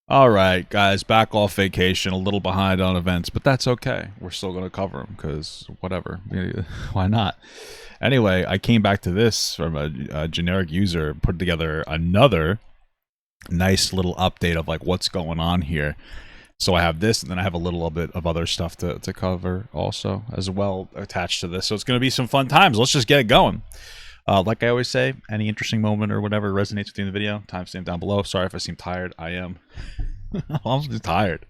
All right, guys, back off vacation, a little behind on events, but that's okay. We're still going to cover them because whatever. Why not? Anyway, I came back to this from a generic user, put together another nice little update of like what's going on here. So I have this, and then I have a little bit of other stuff to cover also as well attached to this. So it's going to be some fun times. Let's just get it going. Like I always say, any interesting moment or whatever resonates with you in the video, timestamp down below. Sorry if I seem tired. I am. I'm just tired.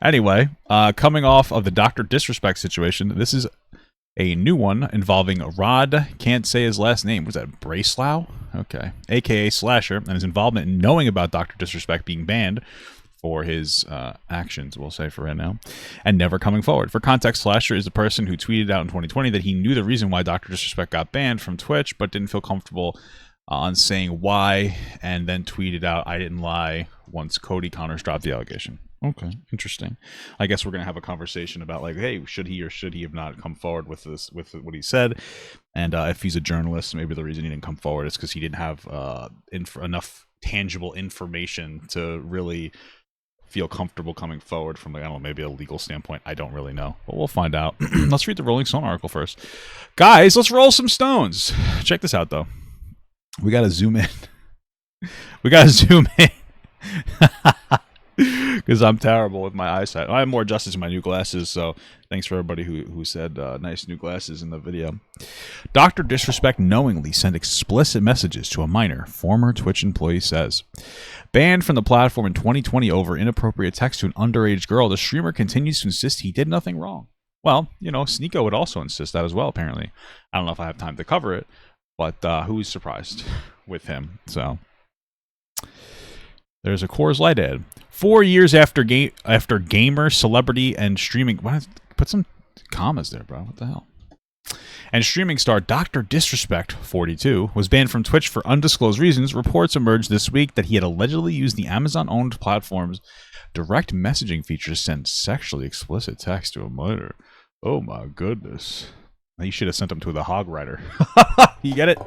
Anyway, coming off of the Dr. Disrespect situation, this is a new one involving Rod, can't say his last name. Was that Breslau? Okay. AKA Slasher, and his involvement in knowing about Dr. Disrespect being banned for his actions, we'll say for right now, and never coming forward. For context, Slasher is the person who tweeted out in 2020 that he knew the reason why Dr. Disrespect got banned from Twitch, but didn't feel comfortable on saying why, and then tweeted out, "I didn't lie," once Cody Connors dropped the allegation. Okay, interesting. I guess we're gonna have a conversation about like, hey, should he or should he have not come forward with this, with what he said, and if he's a journalist, maybe the reason he didn't come forward is because he didn't have enough tangible information to really feel comfortable coming forward from, like, I don't know, maybe a legal standpoint. I don't really know, but we'll find out. Let's read the Rolling Stone article first. Guys, let's roll some stones. Check this out, though. We got to zoom in. We got to zoom in. Because I'm terrible with my eyesight. I have more adjusted to my new glasses, so thanks for everybody who said nice new glasses in the video. Dr. Disrespect knowingly sent explicit messages to a minor, former Twitch employee says. Banned from the platform in 2020 over inappropriate text to an underage girl, the streamer continues to insist he did nothing wrong. Well, you know, Sneeko would also insist that as well, apparently. I don't know if I have time to cover it, but who's surprised with him? So there's a Coors Light ad. 4 years after gamer, celebrity, and streaming... Put some commas there, bro. What the hell? And streaming star Dr. Disrespect, 42, was banned from Twitch for undisclosed reasons. Reports emerged this week that he had allegedly used the Amazon-owned platform's direct messaging feature to send sexually explicit text to a minor. Oh my goodness. You should have sent him to the Hog Rider. You get it?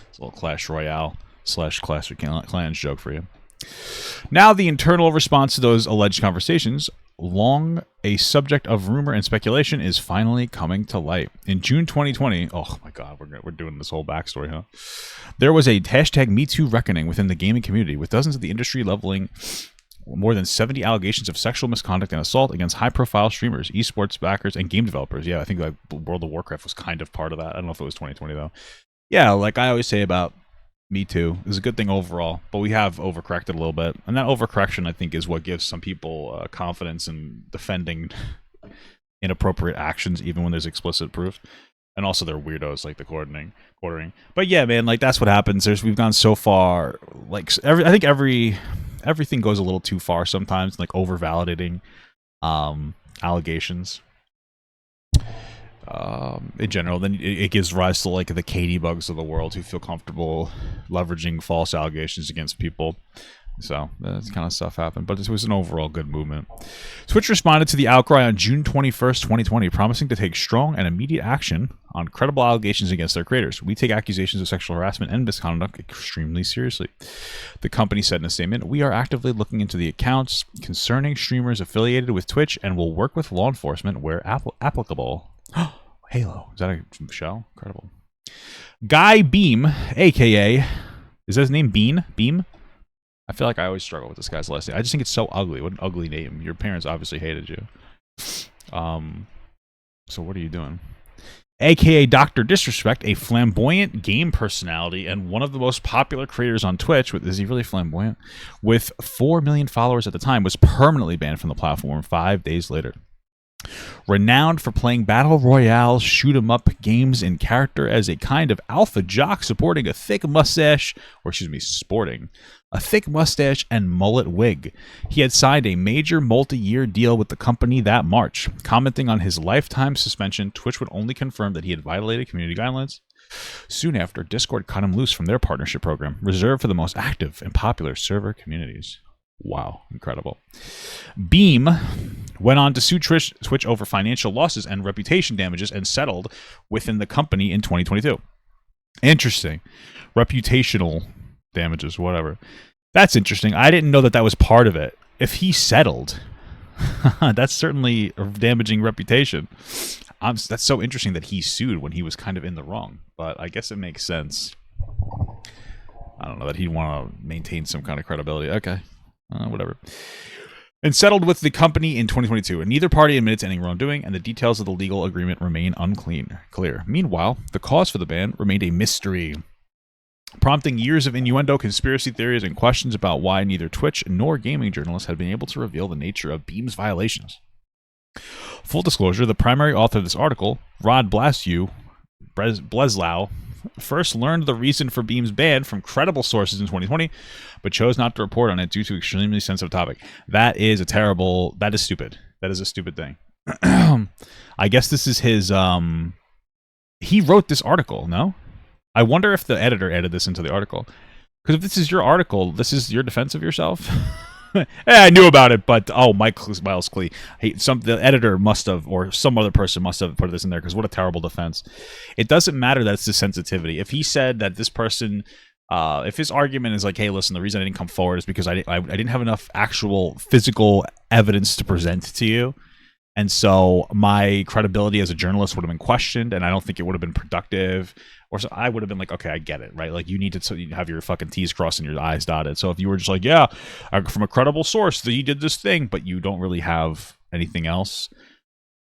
It's a little Clash Royale / Clash of Clans joke for you. Now the internal response to those alleged conversations, long a subject of rumor and speculation, is finally coming to light. In June 2020, oh my god, we're doing this whole backstory, huh? There was a hashtag MeToo reckoning within the gaming community, with dozens of the industry leveling more than 70 allegations of sexual misconduct and assault against high-profile streamers, esports backers, and game developers. Yeah, I think like World of Warcraft was kind of part of that. I don't know if it was 2020 though. Yeah, like I always say about Me Too, is a good thing overall, but we have overcorrected a little bit, and that overcorrection I think is what gives some people confidence in defending inappropriate actions even when there's explicit proof. And also they're weirdos like the quartering. But yeah, man, like that's what happens. We've gone so far, like I think everything goes a little too far sometimes, like over validating allegations in general. Then it gives rise to like the Katie bugs of the world who feel comfortable leveraging false allegations against people. So that kind of stuff happened, but it was an overall good movement. Twitch responded to the outcry on June 21st, 2020, promising to take strong and immediate action on credible allegations against their creators. We take accusations of sexual harassment and misconduct extremely seriously. The company said in a statement, "We are actively looking into the accounts concerning streamers affiliated with Twitch and will work with law enforcement where applicable." Halo. Is that a show? Incredible. Guy Beam, a.k.a. Is that his name? Beam? I feel like I always struggle with this guy's last name. I just think it's so ugly. What an ugly name. Your parents obviously hated you. So what are you doing? A.k.a. Dr. Disrespect, a flamboyant game personality and one of the most popular creators on Twitch. Is he really flamboyant? With 4 million followers at the time, was permanently banned from the platform 5 days later. Renowned for playing battle royale, shoot-'em-up games in character as a kind of alpha jock sporting a thick mustache and mullet wig. He had signed a major multi-year deal with the company that March. Commenting on his lifetime suspension, Twitch would only confirm that he had violated community guidelines. Soon after, Discord cut him loose from their partnership program, reserved for the most active and popular server communities. Wow, incredible. Beam went on to sue Twitch over financial losses and reputation damages and settled within the company in 2022. Interesting. Reputational damages, whatever. That's interesting. I didn't know that that was part of it. If he settled, that's certainly a damaging reputation. That's so interesting that he sued when he was kind of in the wrong. But I guess it makes sense. I don't know, that he'd want to maintain some kind of credibility. Okay, whatever. And settled with the company in 2022, and neither party admits any wrongdoing, and the details of the legal agreement remain unclear. Meanwhile, the cause for the ban remained a mystery, prompting years of innuendo, conspiracy theories, and questions about why neither Twitch nor gaming journalists had been able to reveal the nature of Beam's violations. Full disclosure, the primary author of this article, Rod Breslau, first learned the reason for Beam's ban from credible sources in 2020, but chose not to report on it due to extremely sensitive topic. That is stupid. That is a stupid thing. I guess this is his, he wrote this article, no? I wonder if the editor added this into the article. Because if this is your article, this is your defense of yourself? I knew about it, but Miles Klee. The editor must have, or some other person must have put this in there, because what a terrible defense. It doesn't matter that it's the sensitivity. If he said that this person, if his argument is like, hey, listen, the reason I didn't come forward is because I didn't have enough actual physical evidence to present to you, and so my credibility as a journalist would have been questioned, and I don't think it would have been productive. Or so I would have been like, okay, I get it, right? Like, you need to have your fucking T's crossed and your I's dotted. So if you were just like, yeah, from a credible source that he did this thing, but you don't really have anything else,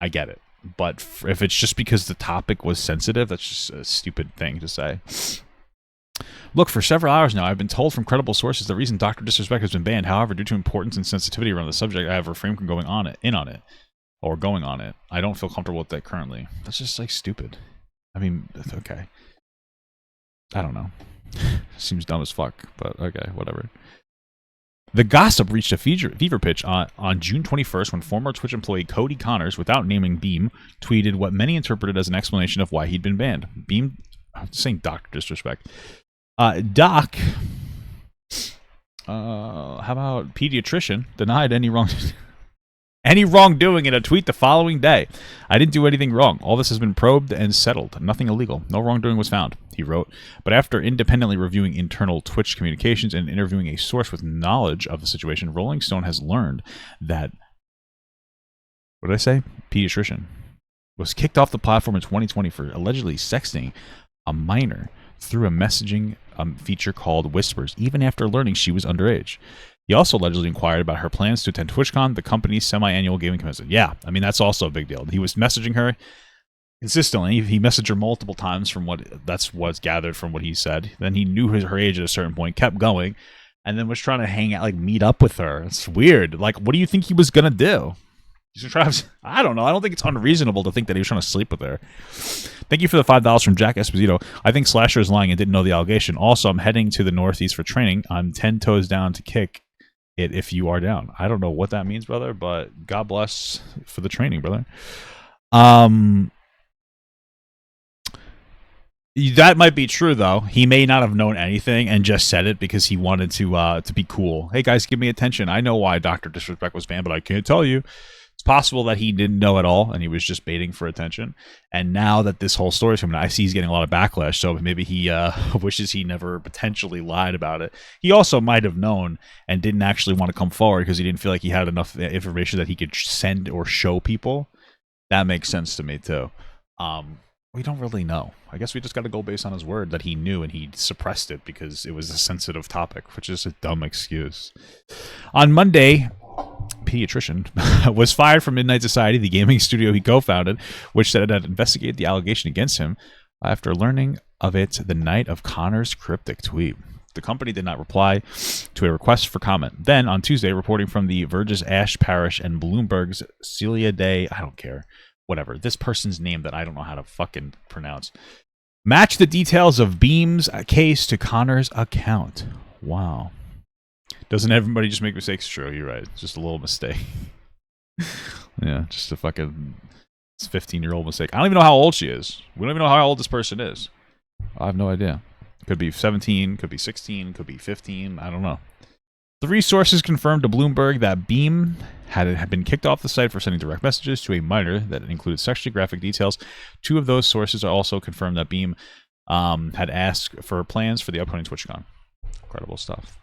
I get it. But if it's just because the topic was sensitive, that's just a stupid thing to say. Look, for several hours now, I've been told from credible sources the reason Dr. Disrespect has been banned. However, due to importance and sensitivity around the subject, I have refrained from going on it. I don't feel comfortable with that currently. That's just like stupid. I mean, okay. I don't know. Seems dumb as fuck, but okay, whatever. The gossip reached a fever pitch on June 21st when former Twitch employee Cody Connors, without naming Beam, tweeted what many interpreted as an explanation of why he'd been banned. Beam, I'm saying Dr. Disrespect. Doc, how about pediatrician, denied any wrongdoing in a tweet the following day. I didn't do anything wrong. All this has been probed and settled. Nothing illegal. No wrongdoing was found, he wrote. But after independently reviewing internal Twitch communications and interviewing a source with knowledge of the situation, Rolling Stone has learned that, what did I say? Pediatrician was kicked off the platform in 2020 for allegedly sexting a minor through a messaging feature called Whispers, even after learning she was underage. He also allegedly inquired about her plans to attend TwitchCon, the company's semi-annual gaming convention. Yeah, I mean, that's also a big deal. He was messaging her consistently. He messaged her multiple times that's what's gathered from what he said. Then he knew her age at a certain point, kept going, and then was trying to hang out, like meet up with her. It's weird. Like, what do you think he was going to do? I don't know. I don't think it's unreasonable to think that he was trying to sleep with her. Thank you for the $5 from Jack Esposito. I think Slasher is lying and didn't know the allegation. Also, I'm heading to the Northeast for training. I'm 10 toes down to kick it if you are down. I don't know what that means, brother, but God bless for the training, brother. That might be true, though. He may not have known anything and just said it because he wanted to be cool. Hey, guys, give me attention. I know why Dr. Disrespect was banned, but I can't tell you. It's possible that he didn't know at all and he was just baiting for attention. And now that this whole story is coming out, I see he's getting a lot of backlash, so maybe he wishes he never potentially lied about it. He also might have known and didn't actually want to come forward because he didn't feel like he had enough information that he could send or show people. That makes sense to me, too. We don't really know. I guess we just got to go based on his word that he knew and he suppressed it because it was a sensitive topic, which is a dumb excuse. On Monday, Pediatrician was fired from Midnight Society, the gaming studio he co-founded, which said it had investigated the allegation against him after learning of it the night of Connor's cryptic tweet. The company did not reply to a request for comment. Then, on Tuesday, reporting from The Verge's Ash Parrish and Bloomberg's Celia Day, I don't care, whatever, this person's name that I don't know how to fucking pronounce, match the details of Beam's case to Connor's account. Wow. Doesn't everybody just make mistakes? True, you're right. It's just a little mistake. Yeah, just a fucking 15-year-old mistake. I don't even know how old she is. We don't even know how old this person is. I have no idea. Could be 17, could be 16, could be 15. I don't know. 3 sources confirmed to Bloomberg that Beam had been kicked off the site for sending direct messages to a minor that included sexually graphic details. 2 of those sources are also confirmed that Beam had asked for plans for the upcoming TwitchCon. Incredible stuff.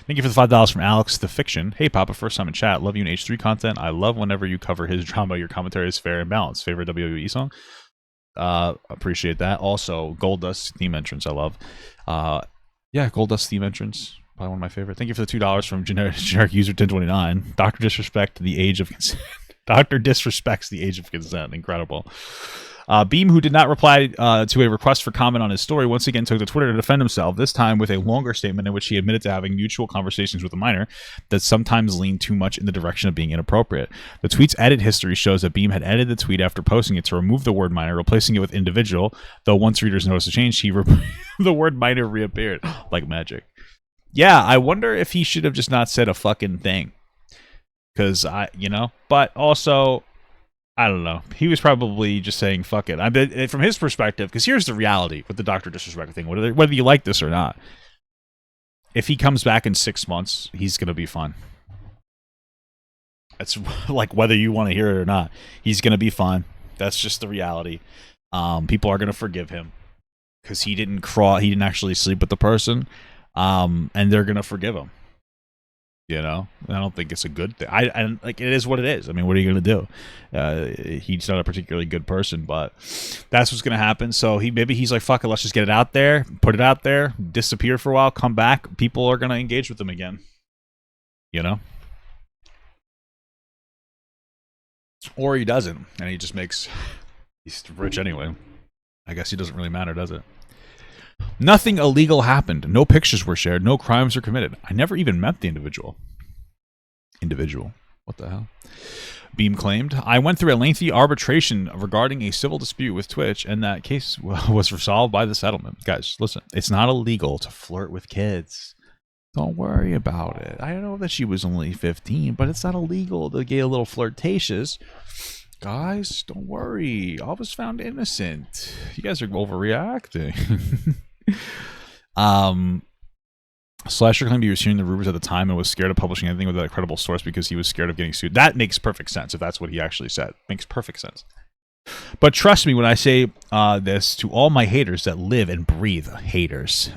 Thank you for the $5 from Alex the Fiction. Hey, Papa, first time in chat. Love you in H3 content. I love whenever you cover his drama. Your commentary is fair and balanced. Favorite WWE song? Appreciate that. Also, Goldust theme entrance. I love. Yeah, Goldust theme entrance. Probably one of my favorite. Thank you for the $2 from generic user 1029. Doctor disrespect the age of consent. Doctor disrespects the age of consent. Incredible. Beam, who did not reply to a request for comment on his story, once again took to Twitter to defend himself, this time with a longer statement in which he admitted to having mutual conversations with a minor that sometimes leaned too much in the direction of being inappropriate. The tweet's edit history shows that Beam had edited the tweet after posting it to remove the word minor, replacing it with individual, though once readers noticed the change, the word minor reappeared like magic. Yeah, I wonder if he should have just not said a fucking thing. Because but also, I don't know. He was probably just saying fuck it. I mean, from his perspective, because here's the reality with the Dr. Disrespect thing, whether you like this or not. If he comes back in 6 months, he's going to be fine. It's like whether you want to hear it or not, he's going to be fine. That's just the reality. People are going to forgive him because he didn't actually sleep with the person, and they're going to forgive him. I don't think it's a good thing. I like it is what it is. I mean, what are you going to do? He's not a particularly good person, but that's what's going to happen. So he's like, fuck it, let's just get it out there, put it out there, disappear for a while, come back. People are going to engage with him again. Or he doesn't, and he's rich anyway. I guess he doesn't really matter, does it? Nothing illegal happened. No pictures were shared. No crimes were committed. I never even met the individual. What the hell? Beam claimed, I went through a lengthy arbitration regarding a civil dispute with Twitch, and that case was resolved by the settlement. Guys, listen. It's not illegal to flirt with kids. Don't worry about it. I know that she was only 15, but it's not illegal to get a little flirtatious. Guys, don't worry. I was found innocent. You guys are overreacting. Slasher claimed he was hearing the rumors at the time and was scared of publishing anything without a credible source because he was scared of getting sued. That makes perfect sense if that's what he actually said. Makes perfect sense. But trust me when I say this to all my haters that live and breathe haters.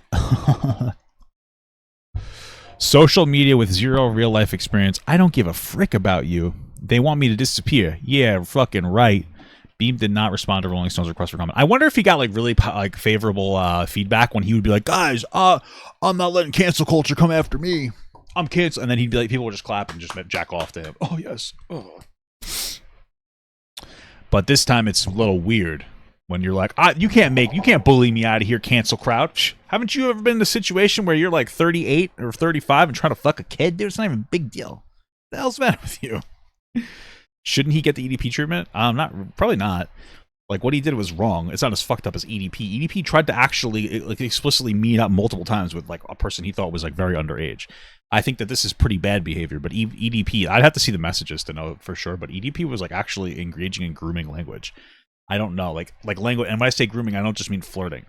Social media with zero real life experience. I don't give a frick about you. They want me to disappear. Yeah, fucking right. Beam did not respond to Rolling Stone's request for comment. I wonder if he got really favorable feedback when he would be like, guys, I'm not letting cancel culture come after me. I'm cancel, and then he'd be like, people would just clap and just jack off to him. Oh yes. Oh. But this time it's a little weird when you're like, you can't bully me out of here, cancel crowd. Psh, haven't you ever been in a situation where you're like 38 or 35 and trying to fuck a kid? Dude, it's not even a big deal. What the hell's the matter with you? Shouldn't he get the EDP treatment? Probably not. Like, what he did was wrong. It's not as fucked up as EDP. EDP tried to actually explicitly meet up multiple times with a person he thought was very underage. I think that this is pretty bad behavior, but EDP, I'd have to see the messages to know for sure, but EDP was actually engaging in grooming language. I don't know, like language, and when I say grooming, I don't just mean flirting.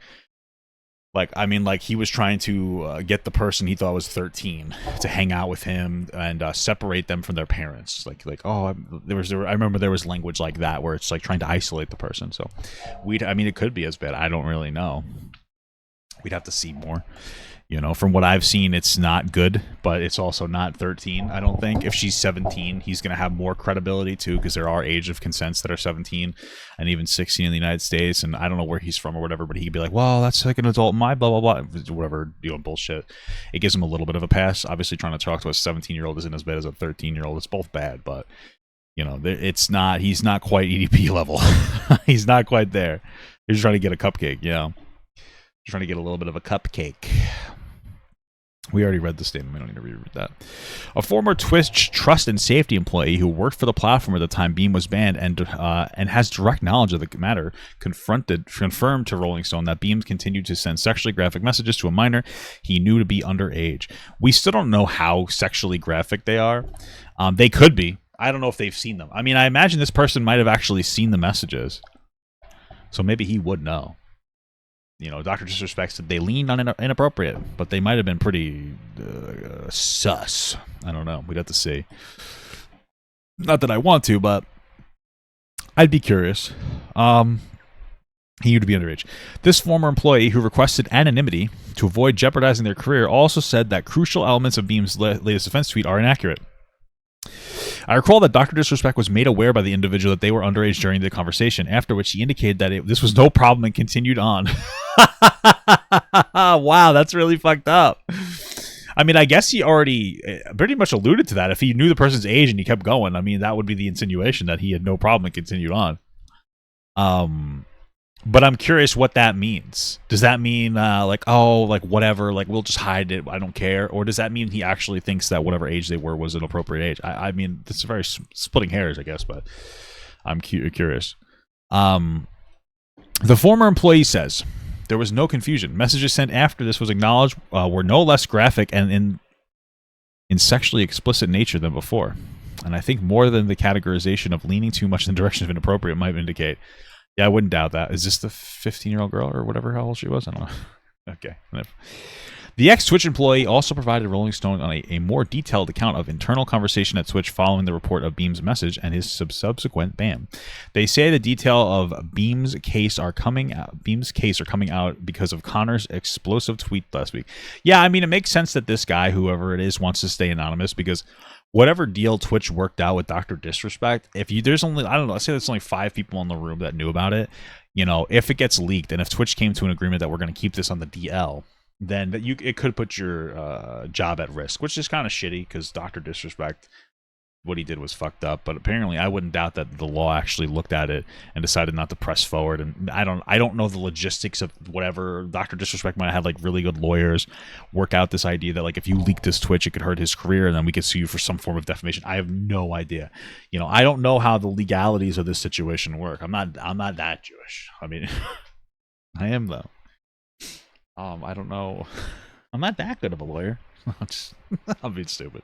I mean he was trying to get the person he thought was 13 to hang out with him and separate them from their parents. I remember there was language like that where it's trying to isolate the person. So it could be as bad. I don't really know. We'd have to see more. From what I've seen, it's not good, but it's also not 13, I don't think. If she's 17, he's going to have more credibility, too, because there are age of consents that are 17 and even 16 in the United States, and I don't know where he's from or whatever, but he could be like, well, that's like an adult, my blah, blah, blah, whatever, bullshit. It gives him a little bit of a pass. Obviously, trying to talk to a 17-year-old isn't as bad as a 13-year-old. It's both bad, but, he's not quite EDP level. He's not quite there. He's trying to get a cupcake, trying to get a little bit of a cupcake. We already read the statement. We don't need to reread that. A former Twitch trust and safety employee who worked for the platform at the time Beam was banned and has direct knowledge of the matter confirmed to Rolling Stone that Beam continued to send sexually graphic messages to a minor he knew to be underage. We still don't know how sexually graphic they are. They could be. I don't know if they've seen them. I mean, I imagine this person might have actually seen the messages. So maybe he would know. Dr. Disrespect said they leaned on inappropriate, but they might have been pretty sus. I don't know. We'd have to see. Not that I want to, but I'd be curious. He knew to be underage. This former employee, who requested anonymity to avoid jeopardizing their career, also said that crucial elements of Beam's latest defense tweet are inaccurate. I recall that Dr. Disrespect was made aware by the individual that they were underage during the conversation, after which he indicated that this was no problem and continued on. Wow, that's really fucked up. I mean, I guess he already pretty much alluded to that. If he knew the person's age and he kept going, I mean, that would be the insinuation that he had no problem and continued on. But I'm curious what that means. Does that mean like, oh, like whatever, like we'll just hide it, I don't care? Or does that mean he actually thinks that whatever age they were was an appropriate age? I mean, it's very splitting hairs, I guess, but I'm curious. The former employee says there was no confusion. Messages sent after this was acknowledged were no less graphic and in sexually explicit nature than before. And I think more than the categorization of leaning too much in the direction of inappropriate might indicate. Yeah, I wouldn't doubt that. Is this the 15-year-old girl or whatever how old she was? I don't know. Okay. The ex-Twitch employee also provided Rolling Stone on a more detailed account of internal conversation at Twitch following the report of Beam's message and his subsequent ban. They say the detail of Beam's case are coming out because of Connor's explosive tweet last week. Yeah, I mean, it makes sense that this guy, whoever it is, wants to stay anonymous because whatever deal Twitch worked out with Dr. Disrespect, there's only, I don't know, let's say there's only 5 people in the room that knew about it, you know, if it gets leaked and if Twitch came to an agreement that we're going to keep this on the DL, then it could put your job at risk, which is kind of shitty because Dr. Disrespect, what he did was fucked up. But apparently I wouldn't doubt that the law actually looked at it and decided not to press forward. And I don't know the logistics of whatever. Dr. Disrespect might have had like really good lawyers work out this idea that like if you leak this Twitch, it could hurt his career and then we could sue you for some form of defamation. I have no idea. You know, I don't know how the legalities of this situation work. I'm not that Jewish. I mean, I am though. I don't know. I'm not that good of a lawyer. I'm being stupid.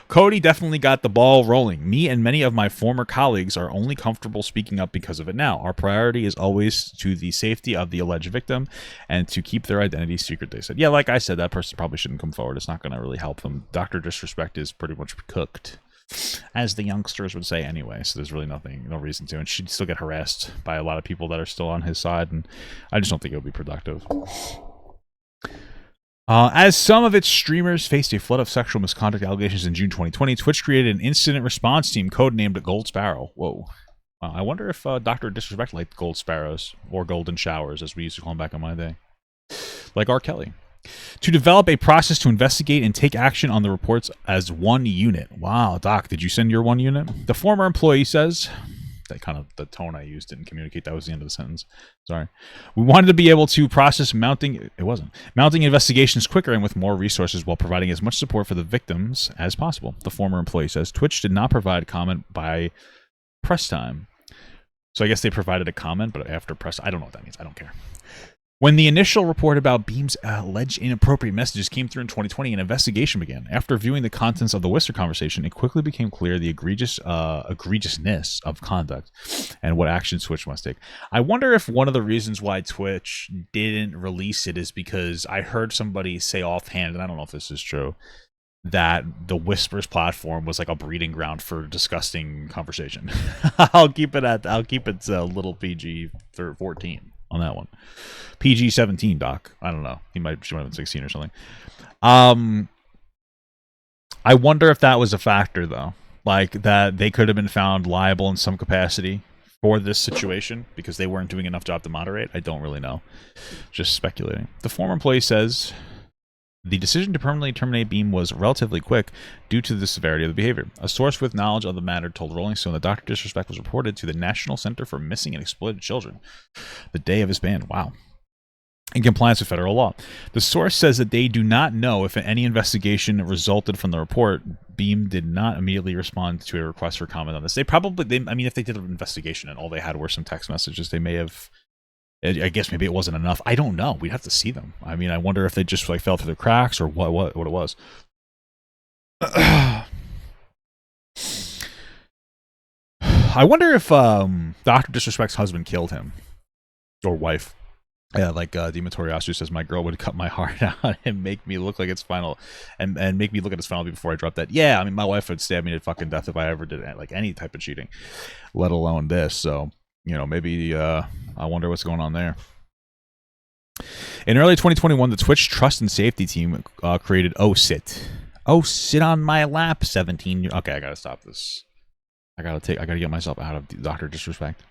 Cody definitely got the ball rolling. Me and many of my former colleagues are only comfortable speaking up because of it now. Our priority is always to the safety of the alleged victim and to keep their identity secret, they said. Yeah, like I said, that person probably shouldn't come forward. It's not going to really help them. Dr. Disrespect is pretty much cooked, as the youngsters would say anyway, so there's really no reason to. And she'd still get harassed by a lot of people that are still on his side, and I just don't think it would be productive. As some of its streamers faced a flood of sexual misconduct allegations in June 2020, Twitch created an incident response team codenamed Gold Sparrow. Whoa. I wonder if Dr. Disrespect liked gold sparrows, or golden showers, as we used to call them back in my day. Like R. Kelly. To develop a process to investigate and take action on the reports as one unit. Wow, Doc, did you send your one unit? The former employee says... That kind of the tone I used didn't communicate. That was the end of the sentence. Sorry. We wanted to be able to process mounting investigations quicker and with more resources while providing as much support for the victims as possible. The former employee says Twitch did not provide comment by press time. So I guess they provided a comment, but after press, I don't know what that means. I don't care. When the initial report about Beam's alleged inappropriate messages came through in 2020, an investigation began. After viewing the contents of the Worcester conversation, it quickly became clear the egregiousness of conduct and what actions Twitch must take. I wonder if one of the reasons why Twitch didn't release it is because I heard somebody say offhand, and I don't know if this is true, that the Whispers platform was like a breeding ground for disgusting conversation. I'll keep it a little PG-14 on that one. PG-17, Doc. I don't know. She might have been 16 or something. I wonder if that was a factor, though. Like, that they could have been found liable in some capacity for this situation because they weren't doing enough job to moderate. I don't really know. Just speculating. The former employee says the decision to permanently terminate Beam was relatively quick due to the severity of the behavior. A source with knowledge of the matter told Rolling Stone that Dr. Disrespect was reported to the National Center for Missing and Exploited Children the day of his ban. Wow. In compliance with federal law. The source says that they do not know if any investigation resulted from the report. Beam did not immediately respond to a request for comment on this. I mean, if they did an investigation and all they had were some text messages, they may have... I guess maybe it wasn't enough. I don't know. We'd have to see them. I mean, I wonder if they just like fell through the cracks or what it was. I wonder if Dr. Disrespect's husband killed him or wife. Yeah, like Dima Toriasu says, my girl would cut my heart out and make me look like it's final, and make me look at its final before I drop that. Yeah, I mean, my wife would stab me to fucking death if I ever did like any type of cheating, let alone this. So maybe I wonder what's going on there. In early 2021, the Twitch Trust and Safety team created Sit. Sit on my lap, 17. Okay, I gotta stop this. I gotta get myself out of Dr. Disrespect.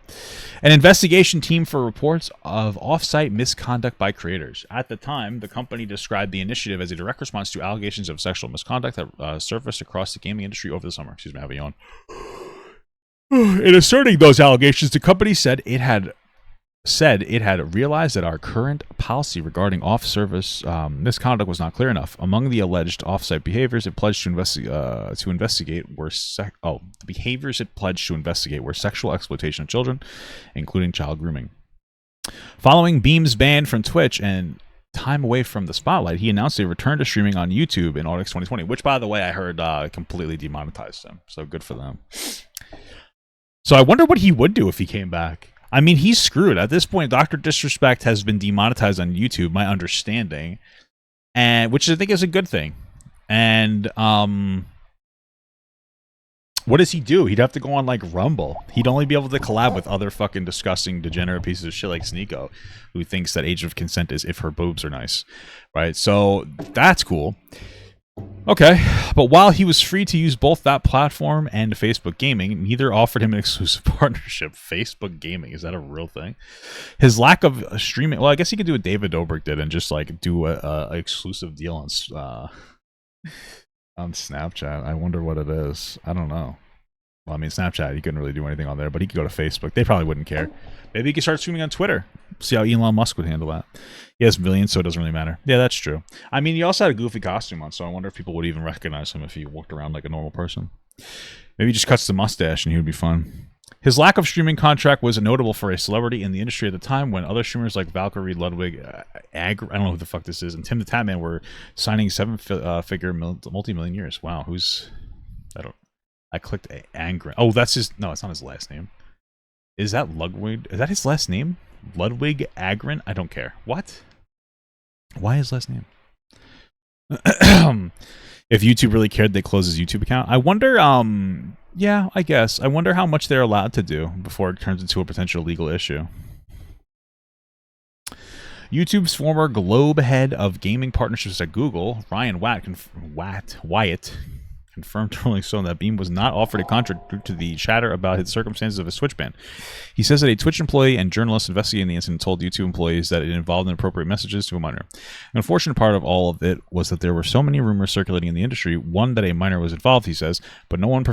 An investigation team for reports of off-site misconduct by creators. At the time, the company described the initiative as a direct response to allegations of sexual misconduct that surfaced across the gaming industry over the summer. Excuse me, I have a yawn. In asserting those allegations, the company said it had realized that our current policy regarding off-service misconduct was not clear enough. Among the alleged off-site behaviors it pledged to investigate were sexual exploitation of children, including child grooming. Following Beam's ban from Twitch and time away from the spotlight, he announced a return to streaming on YouTube in August 2020, which, by the way, I heard completely demonetized him. So good for them. So I wonder what he would do if he came back. I mean, he's screwed. At this point, Dr. Disrespect has been demonetized on YouTube, my understanding, and which I think is a good thing. And what does he do? He'd have to go on, like, Rumble. He'd only be able to collab with other fucking disgusting, degenerate pieces of shit like Sneeko, who thinks that age of consent is if her boobs are nice, right? So that's cool. Okay, but while he was free to use both that platform and Facebook Gaming, neither offered him an exclusive partnership. Facebook Gaming, is that a real thing? His lack of streaming, well, I guess he could do what David Dobrik did and just like do a exclusive deal on Snapchat. I wonder what it is. I don't know. Well, I mean, Snapchat, he couldn't really do anything on there, but he could go to Facebook. They probably wouldn't care. Maybe he could start streaming on Twitter. See how Elon Musk would handle that. He has millions, so it doesn't really matter. Yeah, that's true. I mean, he also had a goofy costume on, so I wonder if people would even recognize him if he walked around like a normal person. Maybe he just cuts the mustache and he would be fun. His lack of streaming contract was notable for a celebrity in the industry at the time when other streamers like Valkyrie, Ludwig, I don't know who the fuck this is, and Tim the Tatman were signing seven-figure multi-million years. Wow, who's... I clicked Angren. Oh, that's his... No, it's not his last name. Is that Ludwig? Is that his last name? Ludwig Agren? I don't care. What? Why his last name? If YouTube really cared, they close his YouTube account. I wonder, yeah, I guess. I wonder how much they're allowed to do before it turns into a potential legal issue. YouTube's former Globe head of gaming partnerships at Google, Ryan Wyatt, confirmed to Rolling Stone that Beam was not offered a contract due to the chatter about his circumstances of his Twitch ban. He says that a Twitch employee and journalist investigating the incident told YouTube employees that it involved inappropriate messages to a minor. An unfortunate part of all of it was that there were so many rumors circulating in the industry, one that a minor was involved, he says, but no one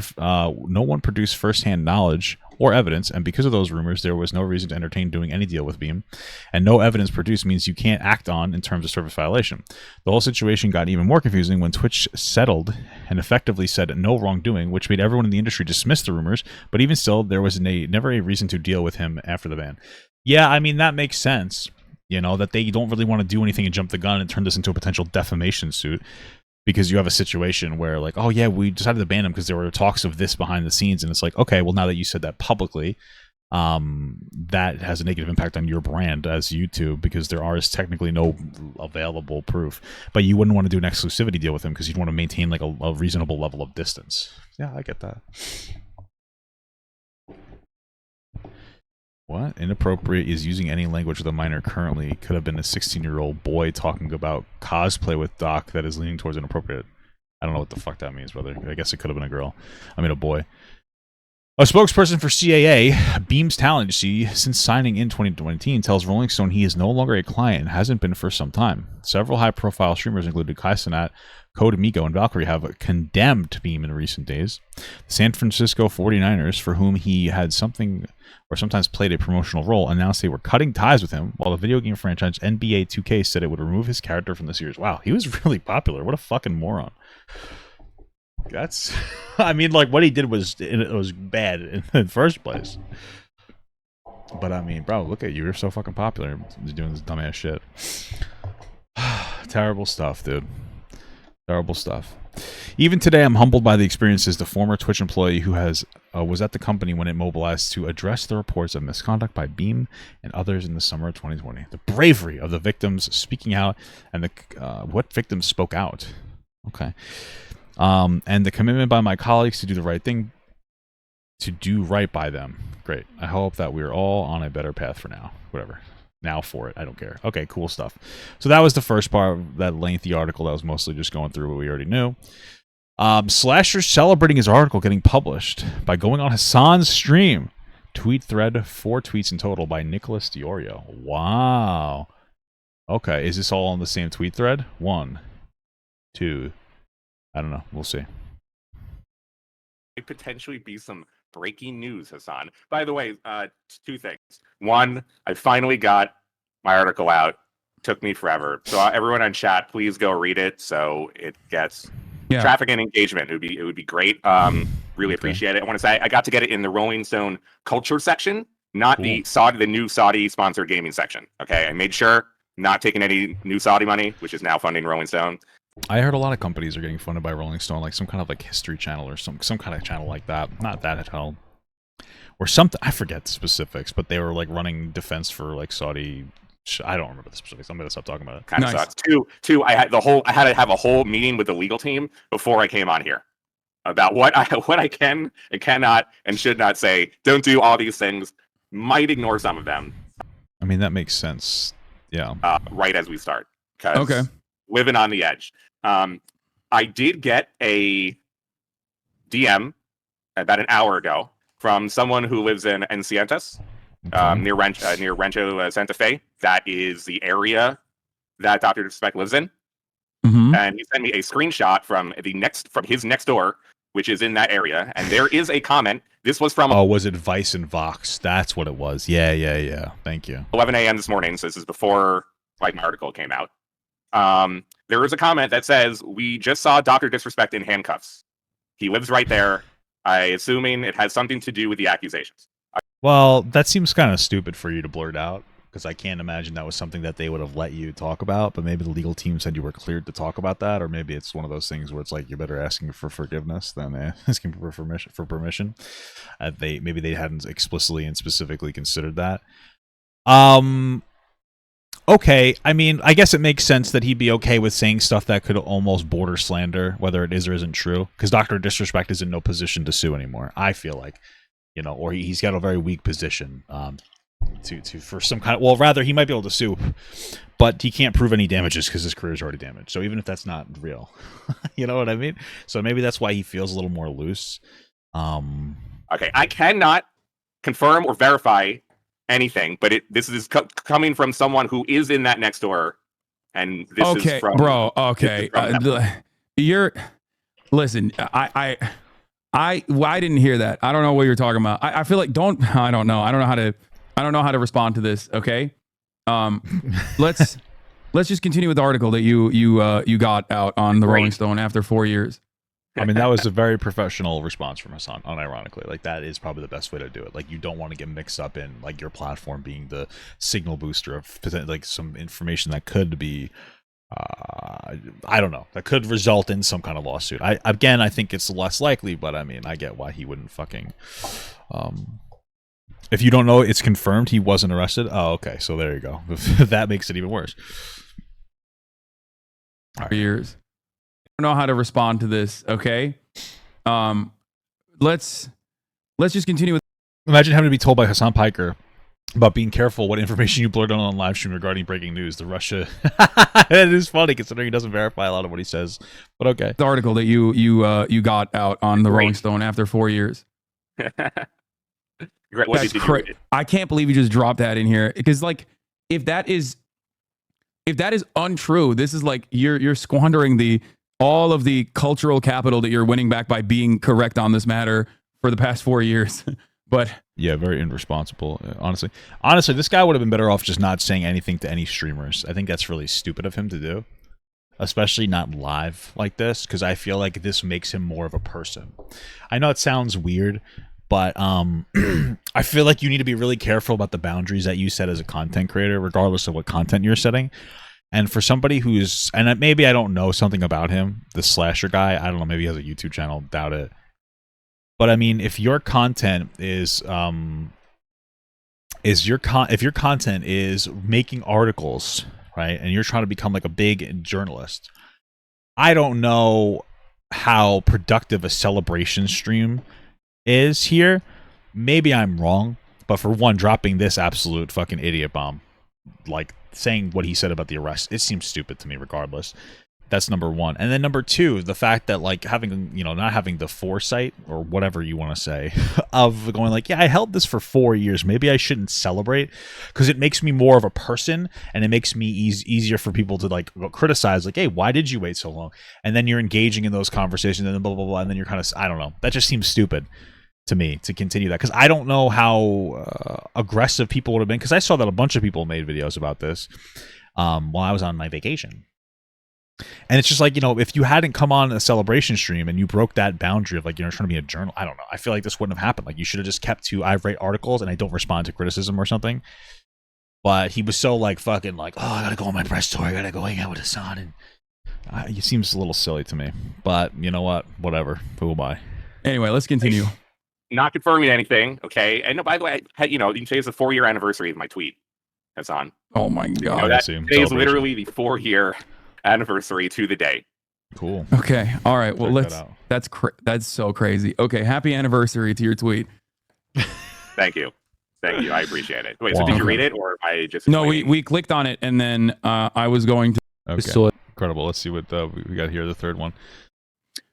produced first-hand knowledge or evidence, and because of those rumors, there was no reason to entertain doing any deal with Beam, and no evidence produced means you can't act on in terms of service violation. The whole situation got even more confusing when Twitch settled and effectively said no wrongdoing, which made everyone in the industry dismiss the rumors, but even still, there was never a reason to deal with him after the ban. Yeah, I mean, that makes sense, you know, that they don't really want to do anything and jump the gun and turn this into a potential defamation suit. Because you have a situation where, like, oh, yeah, we decided to ban him because there were talks of this behind the scenes. And it's like, okay, well, now that you said that publicly, that has a negative impact on your brand as YouTube because there is technically no available proof. But you wouldn't want to do an exclusivity deal with him because you'd want to maintain, like, a reasonable level of distance. Yeah, I get that. What? Inappropriate is using any language with a minor currently. Could have been a 16-year-old boy talking about cosplay with Doc that is leaning towards inappropriate. I don't know what the fuck that means, brother. I guess it could have been a girl. I mean, a boy. A spokesperson for CAA, Beam's talent agency, since signing in 2019, tells Rolling Stone he is no longer a client and hasn't been for some time. Several high-profile streamers, including Kai Cenat, Code Miko, and Valkyrie, have condemned Beam in recent days. The San Francisco 49ers, for whom he had something or sometimes played a promotional role, announced they were cutting ties with him, while the video game franchise NBA 2K said it would remove his character from the series. Wow, he was really popular. What a fucking moron. That's... I mean, like, what he did was bad in the first place. But, I mean, bro, look at you. You're so fucking popular doing this dumbass shit. Terrible stuff, dude. Terrible stuff. Even today, I'm humbled by the experiences the former Twitch employee who was at the company when it mobilized to address the reports of misconduct by Beam and others in the summer of 2020. The bravery of the victims speaking out and what victims spoke out. Okay. And the commitment by my colleagues to do the right thing to do right by them. Great. I hope that we're all on a better path for now. Whatever. Now for it. I don't care. Okay, cool stuff. So that was the first part of that lengthy article that was mostly just going through what we already knew. Slasher celebrating his article getting published by going on Hasan's stream. Tweet thread, 4 tweets in total by Nicholas Diorio. Wow. Okay, is this all on the same tweet thread? 1, 2. I don't know. We'll see. It potentially be some breaking news, Hasan. By the way, 2 things. 1, I finally got my article out. Took me forever. So everyone on chat, please go read it so it gets traffic and engagement. It would be great. Really appreciate it. I want to say I got to get it in the Rolling Stone culture section, not the new Saudi sponsored gaming section. Okay, I made sure not taking any new Saudi money, which is now funding Rolling Stone. I heard a lot of companies are getting funded by Rolling Stone, like some kind of like history channel or some kind of channel like that. Not that at all. Or something. I forget the specifics, but they were like running defense for like Saudi. I don't remember the specifics. I'm gonna stop talking about it. Kind of sucks. Two. I had to have a whole meeting with the legal team before I came on here about what I can and cannot and should not say. Don't do all these things. Might ignore some of them. I mean, that makes sense. Yeah. Right as we start. Okay. Living on the edge. I did get a DM about an hour ago from someone who lives in Encientes, near Rancho Santa Fe. That is the area that Dr. Disrespect lives in. Mm-hmm. And he sent me a screenshot from his next door, which is in that area. And there is a comment. This was from... Oh, was it Vice and Vox? That's what it was. Yeah. Thank you. 11 a.m. this morning. So this is before my article came out. There is a comment that says, "We just saw Dr. Disrespect in handcuffs. He lives right there. Assuming it has something to do with the accusations." Well, that seems kind of stupid for you to blurt out, because I can't imagine that was something that they would have let you talk about, but maybe the legal team said you were cleared to talk about that, or maybe it's one of those things where it's like you're better asking for forgiveness than asking for permission. Maybe they hadn't explicitly and specifically considered that. Okay, I mean, I guess it makes sense that he'd be okay with saying stuff that could almost border slander, whether it is or isn't true, because Dr. Disrespect is in no position to sue anymore, I feel like, or he's got a very weak position for some kind of, well, rather, he might be able to sue, but he can't prove any damages because his career is already damaged, so even if that's not real, you know what I mean? So maybe that's why he feels a little more loose. Okay, I cannot confirm or verify anything, but this is coming from someone who is in that next door, and this is from bro. Okay, listen. I didn't hear that. I don't know what you're talking about. I feel like I don't know. I don't know how to respond to this. Okay, let's just continue with the article that you got out on the Rolling Stone after 4 years. I mean, that was a very professional response from Hasan, unironically. Like, that is probably the best way to do it. Like, you don't want to get mixed up in, like, your platform being the signal booster of, like, some information that could be, I don't know, that could result in some kind of lawsuit. I think it's less likely, but, I mean, I get why he wouldn't fucking, if you don't know, it's confirmed he wasn't arrested. Oh, okay, so there you go. That makes it even worse. All right. Years. Don't know how to respond to this. Okay, let's just continue with. Imagine having to be told by Hasan Piker about being careful what information you blurt on live stream regarding breaking news. The Russia. It is funny considering he doesn't verify a lot of what he says, but okay. The article that you got out on the Rolling Stone after 4 years. That's crazy. I can't believe you just dropped that in here, because like if that is untrue, this is like you're squandering all of the cultural capital that you're winning back by being correct on this matter for the past 4 years. But yeah, very irresponsible. Honestly, this guy would have been better off just not saying anything to any streamers. I think that's really stupid of him to do, especially not live like this, because I feel like this makes him more of a person. I know it sounds weird, but I feel like you need to be really careful about the boundaries that you set as a content creator, regardless of what content you're setting. And for somebody who's, and maybe I don't know something about him, the slasher guy, I don't know, maybe he has a YouTube channel, doubt it. But I mean, if your content is if your content is making articles, right, and you're trying to become like a big journalist, I don't know how productive a celebration stream is here, maybe I'm wrong, but for one, dropping this absolute fucking idiot bomb, like saying what he said about the arrest, it seems stupid to me regardless. That's number one. And then number two, the fact that like having, not having the foresight or whatever you want to say of going like, yeah, I held this for 4 years. Maybe I shouldn't celebrate, because it makes me more of a person, and it makes me easier for people to like criticize, like, hey, why did you wait so long? And then you're engaging in those conversations and then blah, blah, blah. And then you're kind of, I don't know. That just seems stupid to me to continue that, because I don't know how aggressive people would have been, because I saw that a bunch of people made videos about this while I was on my vacation. And it's just like, if you hadn't come on a celebration stream and you broke that boundary of like, trying to be a journal, I don't know. I feel like this wouldn't have happened. Like, you should have just kept to, I write articles and I don't respond to criticism or something. But he was so like fucking like, oh, I gotta go on my press tour. I gotta go hang out with Hasan. And it seems a little silly to me. But you know what? Whatever. Who am I? Anyway, let's continue. Not confirming anything, okay? And by the way, you can say it's the 4-year anniversary of my tweet, Hasan. Oh my God. Today is literally the 4-year anniversary to the day. Cool. Okay. All right. Well, Check that's so crazy. Okay. Happy anniversary to your tweet. Thank you. I appreciate it. Wait, so did you read it, or am I just... No, we clicked on it, and then I was going to... Okay. Incredible. Let's see what we got here, the third one.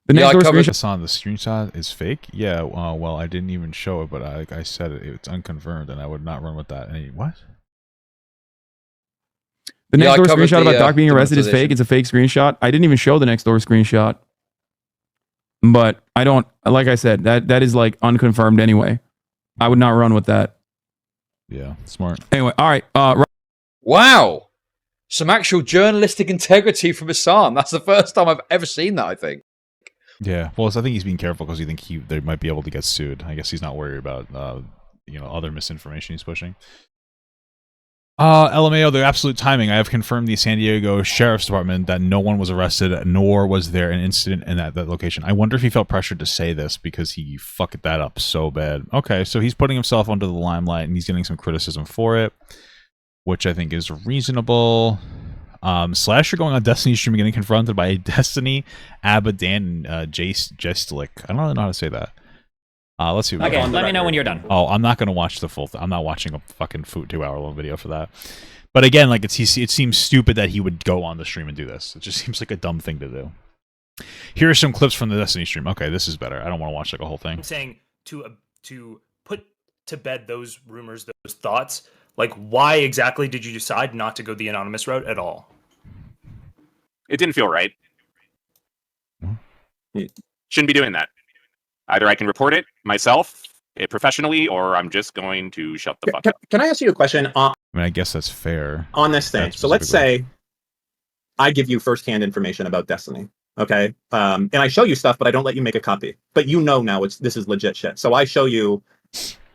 The next door screenshot. Hasan, the screenshot is fake? Yeah, well, I didn't even show it, but I said it's unconfirmed, and I would not run with that. What? The next door screenshot about Doc being arrested is fake. It's a fake screenshot. I didn't even show the next door screenshot. But I don't, like I said, that is like unconfirmed anyway. I would not run with that. Yeah, smart. Anyway, all right. Wow. Some actual journalistic integrity from Hasan. That's the first time I've ever seen that, I think. Yeah, well, I think he's being careful because he thinks they might be able to get sued. I guess he's not worried about, other misinformation he's pushing. LMAO, the absolute timing. I have confirmed the San Diego Sheriff's Department that no one was arrested, nor was there an incident in that location. I wonder if he felt pressured to say this because he fucked that up so bad. Okay, so he's putting himself under the limelight, and he's getting some criticism for it, which I think is reasonable. Slasher going on Destiny stream, getting confronted by Destiny, Abadan, and Jace Jestlik. I don't really know how to say that. Let's see. Okay, let me know when you're done. Oh, I'm not going to watch the full thing. I'm not watching a fucking 2-hour-long video for that. But again, like it seems stupid that he would go on the stream and do this. It just seems like a dumb thing to do. Here are some clips from the Destiny stream. Okay, this is better. I don't want to watch like a whole thing. I'm saying to put to bed those rumors, those thoughts. Like, why exactly did you decide not to go the anonymous route at all? It didn't feel right. Shouldn't be doing that. Either I can report it myself, professionally, or I'm just going to shut the fuck up. Can I ask you a question I mean, I guess that's fair. on this thing? So let's say I give you firsthand information about Destiny, okay? And I show you stuff, but I don't let you make a copy. But now this is legit shit. So I show you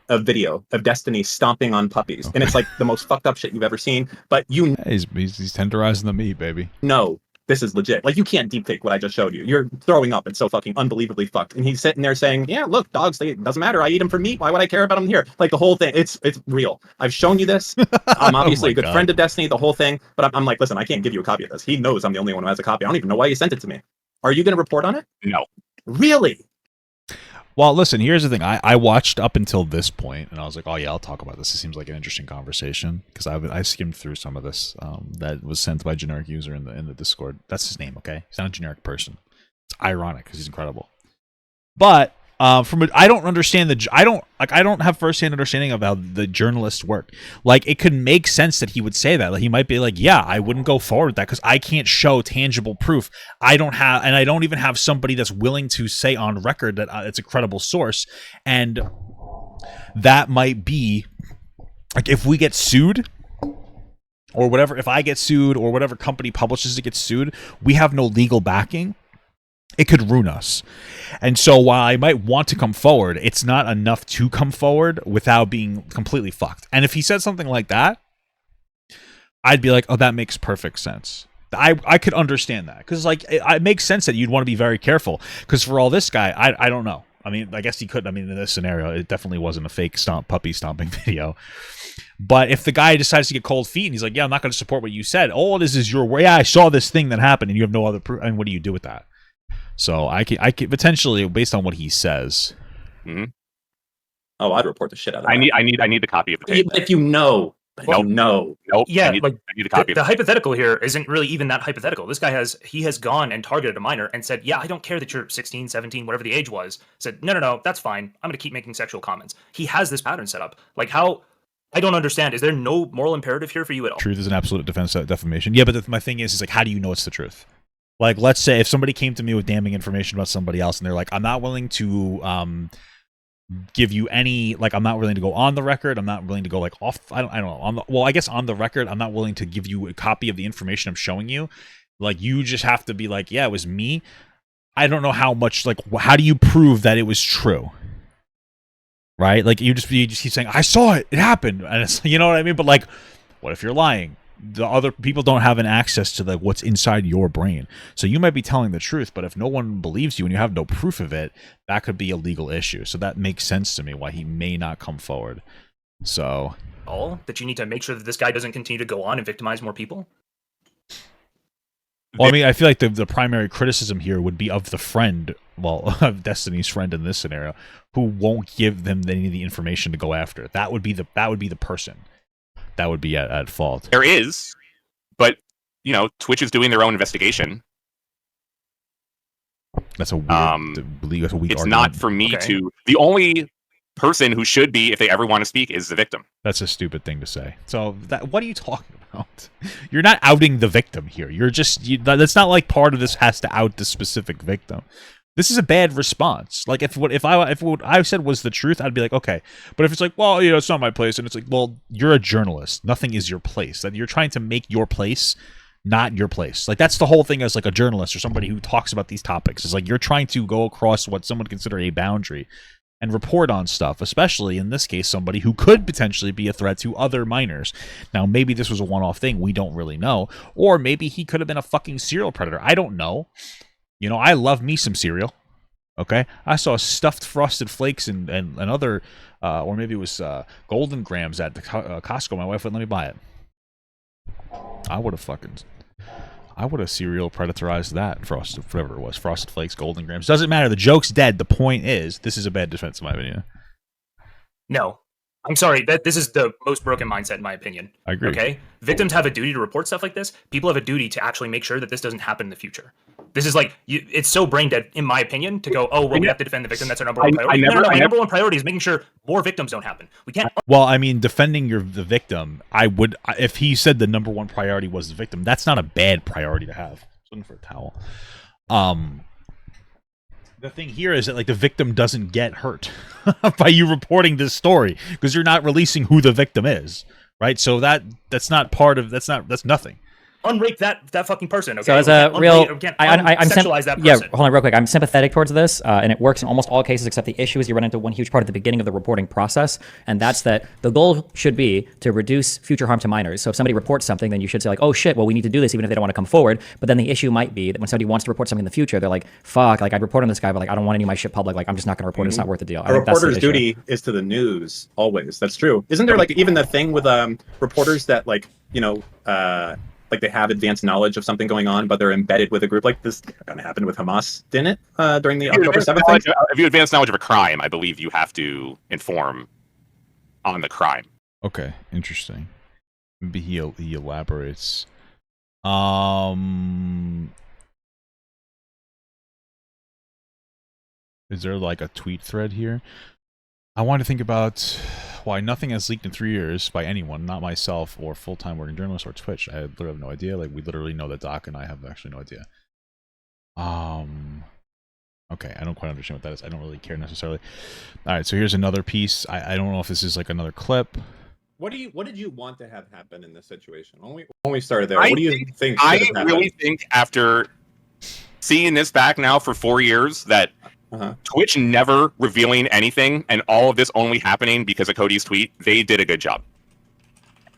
a video of Destiny stomping on puppies, and it's like the most fucked up shit you've ever seen. But He's tenderizing the meat, baby. No, this is legit. Like, you can't deepfake what I just showed you. You're throwing up. It's so fucking unbelievably fucked. And he's sitting there saying, yeah, look, dogs, it doesn't matter. I eat them for meat. Why would I care about them here? Like, the whole thing, it's real. I've shown you this. I'm obviously a good friend of Destiny, the whole thing. But I'm like, listen, I can't give you a copy of this. He knows I'm the only one who has a copy. I don't even know why he sent it to me. Are you going to report on it? No. Really? Well, listen, here's the thing. I watched up until this point, and I was like, oh, yeah, I'll talk about this. It seems like an interesting conversation, because I skimmed through some of this that was sent by a generic user in the Discord. That's his name, okay? He's not a generic person. It's ironic, because he's incredible. But I don't understand I don't have firsthand understanding of how the journalists work. Like, it could make sense that he would say that. Like, he might be like, yeah, I wouldn't go forward with that because I can't show tangible proof. I don't even have somebody that's willing to say on record that it's a credible source. And that might be like, if we get sued or whatever, if I get sued or whatever company publishes it gets sued, we have no legal backing. It could ruin us. And so while I might want to come forward, it's not enough to come forward without being completely fucked. And if he said something like that, I'd be like, oh, that makes perfect sense. I could understand that. Because like it makes sense that you'd want to be very careful. Because for all this guy, I don't know. I mean, I guess he could. I mean, in this scenario, it definitely wasn't a fake puppy stomping video. But if the guy decides to get cold feet and he's like, yeah, I'm not going to support what you said. All it is your way. Yeah, I saw this thing that happened and you have no other proof. And what do you do with that? So I can potentially, based on what he says, Oh, I'd report the shit out of that. I need the copy of the tape. If you know, Nope. no. Nope. Yeah, I need a copy the of it. hypothetical here isn't really even that hypothetical. This guy has gone and targeted a minor and said, yeah, I don't care that you're 16, 17, whatever the age was. Said, no, that's fine. I'm going to keep making sexual comments. He has this pattern set up. Like, how? I don't understand. Is there no moral imperative here for you at all? Truth is an absolute defense of defamation. Yeah, but my thing is like, how do you know it's the truth? Like, let's say if somebody came to me with damning information about somebody else, and they're like, I'm not willing to give you any, like, I'm not willing to go on the record. I'm not willing to go like off. I don't know. Well, I guess on the record, I'm not willing to give you a copy of the information I'm showing you. Like, you just have to be like, yeah, it was me. I don't know how much, like, how do you prove that it was true? Right? Like, you just keep saying, I saw it. It happened. And it's, you know what I mean? But, like, what if you're lying? The other people don't have an access to, like, what's inside your brain. So you might be telling the truth, but if no one believes you and you have no proof of it, that could be a legal issue. So that makes sense to me why he may not come forward. So... all that you need to make sure that this guy doesn't continue to go on and victimize more people? Well, I mean, I feel like the primary criticism here would be of the friend, well, of Destiny's friend in this scenario, who won't give them any of the information to go after. That would be the person that would be at fault. There is, but you know, Twitch is doing their own investigation. That's a weird. That's a weak it's argument. not for me to. The only person who should be, if they ever want to speak, is the victim. That's a stupid thing to say. So what are you talking about? You're not outing the victim here. You're just that's not like part of this has to out the specific victim. This is a bad response. Like if what I said was the truth, I'd be like, okay. But if it's like, well, you know, it's not my place, and it's like, well, you're a journalist. Nothing is your place. That you're trying to make your place not your place. Like that's the whole thing as like a journalist or somebody who talks about these topics. Is like you're trying to go across what someone would consider a boundary and report on stuff, especially in this case, somebody who could potentially be a threat to other minors. Now, maybe this was a one-off thing. We don't really know. Or maybe he could have been a fucking serial predator. I don't know. You know, I love me some cereal. Okay? I saw stuffed Frosted Flakes and other, or maybe it was Golden Grams at the Costco. My wife wouldn't let me buy it. I would have serial predatorized that Frosted, whatever it was, Frosted Flakes, Golden Grams. Doesn't matter. The joke's dead. The point is, this is a bad defense, in my opinion. No, I'm sorry. This is the most broken mindset, in my opinion. I agree. Okay, victims have a duty to report stuff like this. People have a duty to actually make sure that this doesn't happen in the future. This is like it's so brain dead, in my opinion, to go, oh well, we have to defend the victim. That's our number one priority. No, my number one priority is making sure more victims don't happen. We can't. Well, I mean, defending the victim, I would, if he said the number one priority was the victim, that's not a bad priority to have. Looking for a towel. The thing here is that like the victim doesn't get hurt by you reporting this story because you're not releasing who the victim is, right? So that's not part of that's nothing. Unrape that fucking person. Okay? So as a real, I'm sexualize that person. Yeah, hold on real quick. I'm sympathetic towards this, and it works in almost all cases. Except the issue is you run into one huge part at the beginning of the reporting process, and that's that the goal should be to reduce future harm to minors. So if somebody reports something, then you should say like, oh shit, well we need to do this even if they don't want to come forward. But then the issue might be that when somebody wants to report something in the future, they're like, fuck, like I'd report on this guy, but like I don't want any of my shit public. Like I'm just not going to report. It's not worth the deal. A reporter's duty is to the news always. That's true. Isn't there like even the thing with reporters that like you know like they have advanced knowledge of something going on, but they're embedded with a group like this? Kind of happened with Hamas, didn't it? During the October 7th thing? If you advance knowledge of a crime, I believe you have to inform on the crime. Okay, interesting. Maybe he elaborates. Is there like a tweet thread here? I want to think about why nothing has leaked in 3 years by anyone, not myself or full-time working journalist or Twitch. I literally have no idea. Like we literally know that Doc and I have actually no idea. Okay, I don't quite understand what that is. I don't really care necessarily. All right, so here's another piece. I don't know if this is like another clip. What did you want to have happen in this situation? When we started there, what do you think? I really think after seeing this back now for 4 years that Twitch never revealing anything and all of this only happening because of Cody's tweet, they did a good job.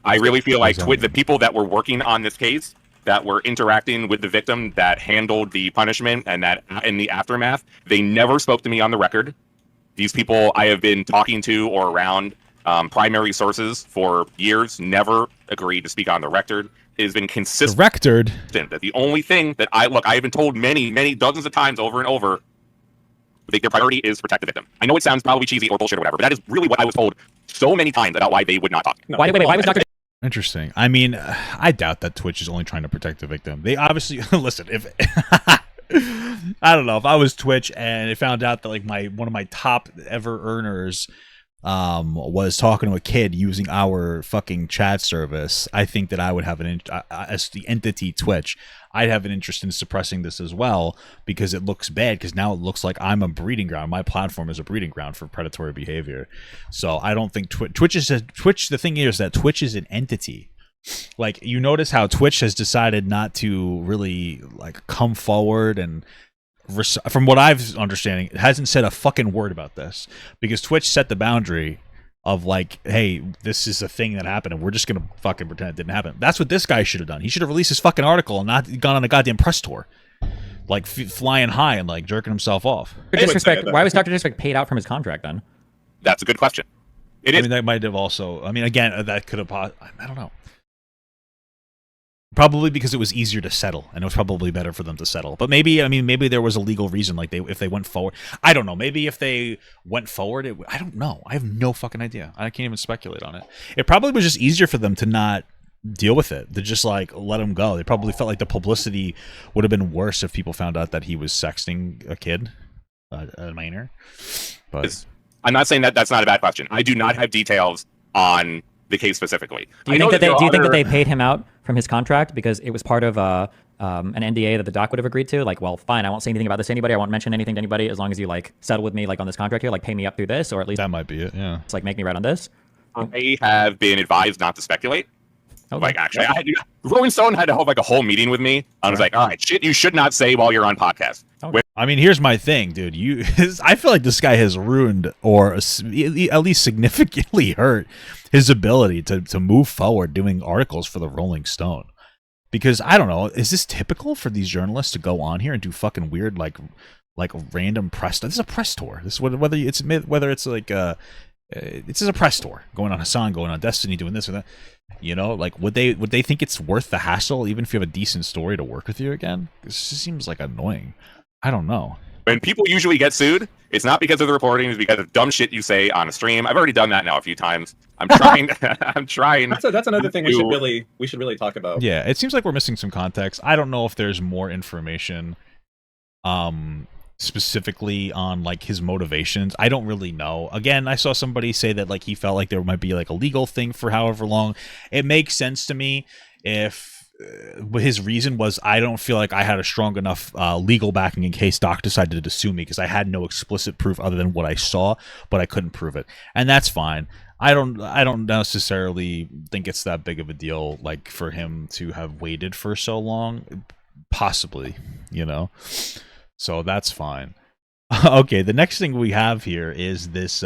I really feel like the people that were working on this case, that were interacting with the victim, that handled the punishment and that in the aftermath, they never spoke to me on the record. These people I have been talking to or around primary sources for years, never agreed to speak on the record. It has been consistent. The record? That the only thing that I've been told many, many dozens of times over and over, Their priority is to protect the victim. I know it sounds probably cheesy or bullshit or whatever, but that is really what I was told so many times about why they would not talk. No, Why was Dr. Interesting. I mean, I doubt that Twitch is only trying to protect the victim. They obviously listen. If I don't know, if I was Twitch and it found out that like one of my top ever earners was talking to a kid using our fucking chat service, I think that I would have as the entity Twitch, I'd have an interest in suppressing this as well, because it looks bad, because now it looks like I'm a breeding ground. My platform is a breeding ground for predatory behavior. So I don't think Twitch the thing is that Twitch is an entity. Like, you notice how Twitch has decided not to really like come forward and from what I've understanding, it hasn't said a fucking word about this, because Twitch set the boundary of like, hey, this is a thing that happened and we're just gonna fucking pretend it didn't happen. That's what this guy should have done. He should have released his fucking article and not gone on a goddamn press tour, like flying high and like jerking himself off. Disrespect. Why was Dr. Disrespect paid out from his contract then? That's a good question. It is. I mean, that might have also. I mean, again, that could have. I don't know. Probably because it was easier to settle, and it was probably better for them to settle. But maybe, I mean, maybe there was a legal reason, like if they went forward. I don't know. Maybe if they went forward, I don't know. I have no fucking idea. I can't even speculate on it. It probably was just easier for them to not deal with it, to just like let him go. They probably felt like the publicity would have been worse if people found out that he was sexting a kid, a minor. But I'm not saying that that's not a bad question. I do not have details on the case specifically. Do you think that they paid him out from his contract because it was part of an NDA that the doc would have agreed to? Like, well, fine, I won't say anything about this to anybody. I won't mention anything to anybody as long as you like settle with me like on this contract here, like pay me up through this, or at least that might be it. Yeah, it's like make me right on this. I have been advised not to speculate. Okay. Like, actually, Rolling Stone had to hold like a whole meeting with me. I was like, all right, shit, you should not say while you're on podcast. Okay. I mean, here's my thing, dude. I feel like this guy has ruined, or at least significantly hurt, his ability to move forward doing articles for the Rolling Stone. Because I don't know, is this typical for these journalists to go on here and do fucking weird like random press? This is a press tour. This is whether it's like it's just a press tour going on Hasan, going on Destiny, doing this or that. You know, like would they think it's worth the hassle, even if you have a decent story, to work with you again? This just seems like annoying. I don't know. When people usually get sued, it's not because of the reporting, it's because of dumb shit you say on a stream. I've already done that now a few times. I'm trying. I'm trying. That's another thing we should really talk about. Yeah, it seems like we're missing some context. I don't know if there's more information, specifically on like his motivations. I don't really know. Again, I saw somebody say that like he felt like there might be like a legal thing for however long. It makes sense to me if his reason was, I don't feel like I had a strong enough legal backing in case Doc decided to sue me, because I had no explicit proof other than what I saw, but I couldn't prove it, and that's fine. I don't necessarily think it's that big of a deal, like for him to have waited for so long, possibly, you know. So that's fine. Okay, the next thing we have here is this.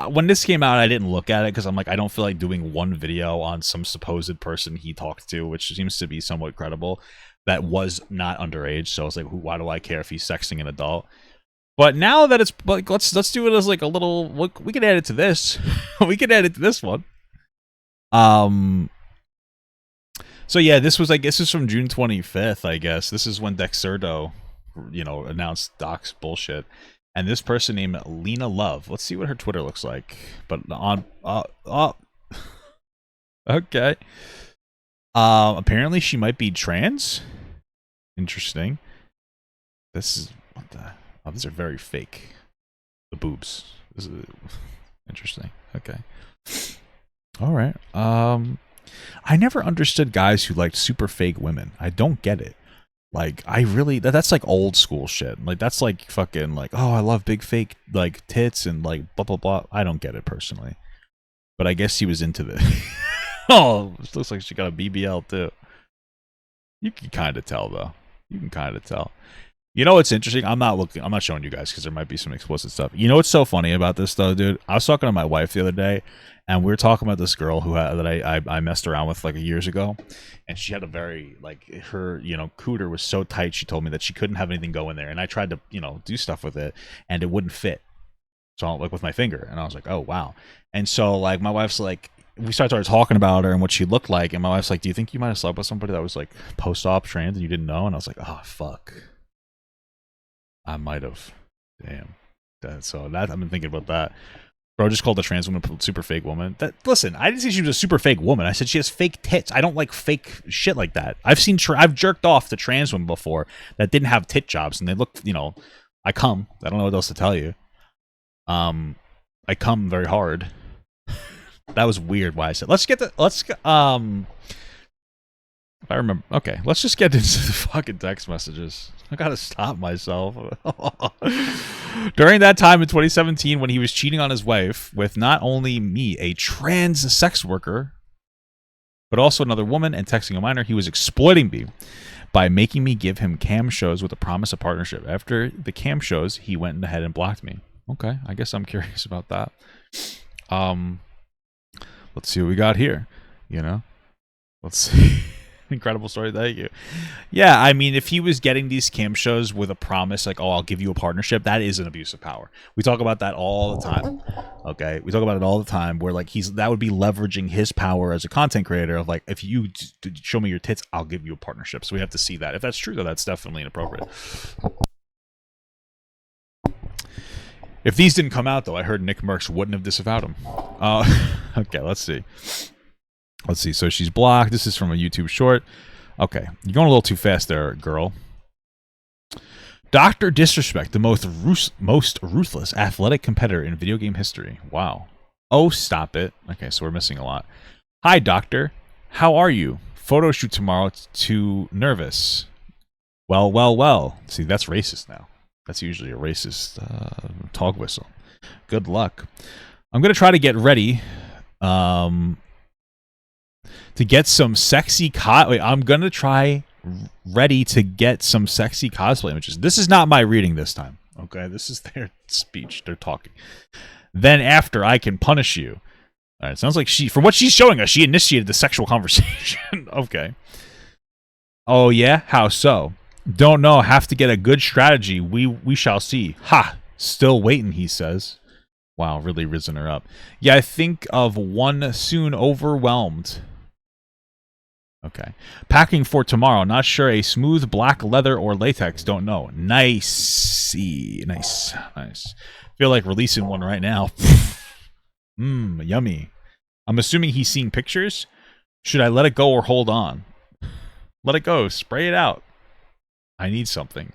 When this came out, I didn't look at it because I'm like, I don't feel like doing one video on some supposed person he talked to, which seems to be somewhat credible, that was not underage. So I was like, why do I care if he's sexting an adult? But now that it's like, let's do it as like a little. We can add it to this. We can add it to this one. So yeah, this was, I guess, this is from June 25th. I guess this is when Dexerto, announced Doc's bullshit. And this person named Lena Love. Let's see what her Twitter looks like. But on okay. Apparently she might be trans. Interesting. This is what the. Oh, these are very fake. The boobs. This is interesting. Okay. All right. I never understood guys who liked super fake women. I don't get it. Like, I really, that's like old school shit. Like, that's like fucking like, oh, I love big fake like tits and like blah blah blah. I don't get it personally, but I guess he was into this. Oh, it looks like she got a BBL too. You can kind of tell though. You can kind of tell. You know what's interesting? I'm not showing you guys because there might be some explicit stuff. You know what's so funny about this though, dude? I was talking to my wife the other day, and we were talking about this girl that I messed around with like years ago, and she had a very like her cooter was so tight. She told me that she couldn't have anything go in there, and I tried to do stuff with it, and it wouldn't fit. So like with my finger, and I was like, oh wow. And so like my wife's like, we started talking about her and what she looked like, and my wife's like, do you think you might have slept with somebody that was like post-op trans and you didn't know? And I was like, oh fuck. I might have. Damn. So that I've been thinking about that. Bro just called the trans woman a super fake woman. Listen, I didn't say she was a super fake woman. I said she has fake tits. I don't like fake shit like that. I've jerked off to trans women before that didn't have tit jobs, and they look, I come. I don't know what else to tell you. I come very hard. That was weird. Why I said if I remember. Okay, let's just get into the fucking text messages. I gotta stop myself. During that time in 2017, when he was cheating on his wife with not only me, a trans sex worker, but also another woman, and texting a minor, he was exploiting me by making me give him cam shows with a promise of partnership. After the cam shows, he went ahead and blocked me. Okay, I guess I'm curious about that. Let's see what we got here. Let's see. Incredible story. Thank you. Yeah, I mean, if he was getting these cam shows with a promise, like, oh, I'll give you a partnership, that is an abuse of power. We talk about that all the time. Okay, we talk about it all the time. Where like that would be leveraging his power as a content creator of like, if you show me your tits, I'll give you a partnership. So we have to see that. If that's true, though, that's definitely inappropriate. If these didn't come out, though, I heard Nick Merckx wouldn't have disavowed him. Okay, let's see. So she's blocked. This is from a YouTube short. Okay, you're going a little too fast there, girl. Dr. Disrespect, the most ruthless athletic competitor in video game history. Wow. Oh, stop it. Okay, so we're missing a lot. Hi, doctor. How are you? Photo shoot tomorrow. Too nervous. Well. See, that's racist now. That's usually a racist tog whistle. Good luck. I'm going to try to get ready to get some sexy I'm going to try ready to get some sexy cosplay images. This is not my reading this time. Okay, this is their speech. They're talking. Then after, I can punish you. All right, sounds like from what she's showing us, she initiated the sexual conversation. Okay. Oh, yeah? How so? Don't know. Have to get a good strategy. We shall see. Ha! Still waiting, he says. Wow, really risen her up. Yeah, I think of one soon overwhelmed. Okay. Packing for tomorrow. Not sure. A smooth black leather or latex. Don't know. Nice. Feel like releasing one right now. Yummy. I'm assuming he's seeing pictures. Should I let it go or hold on? Let it go. Spray it out. I need something.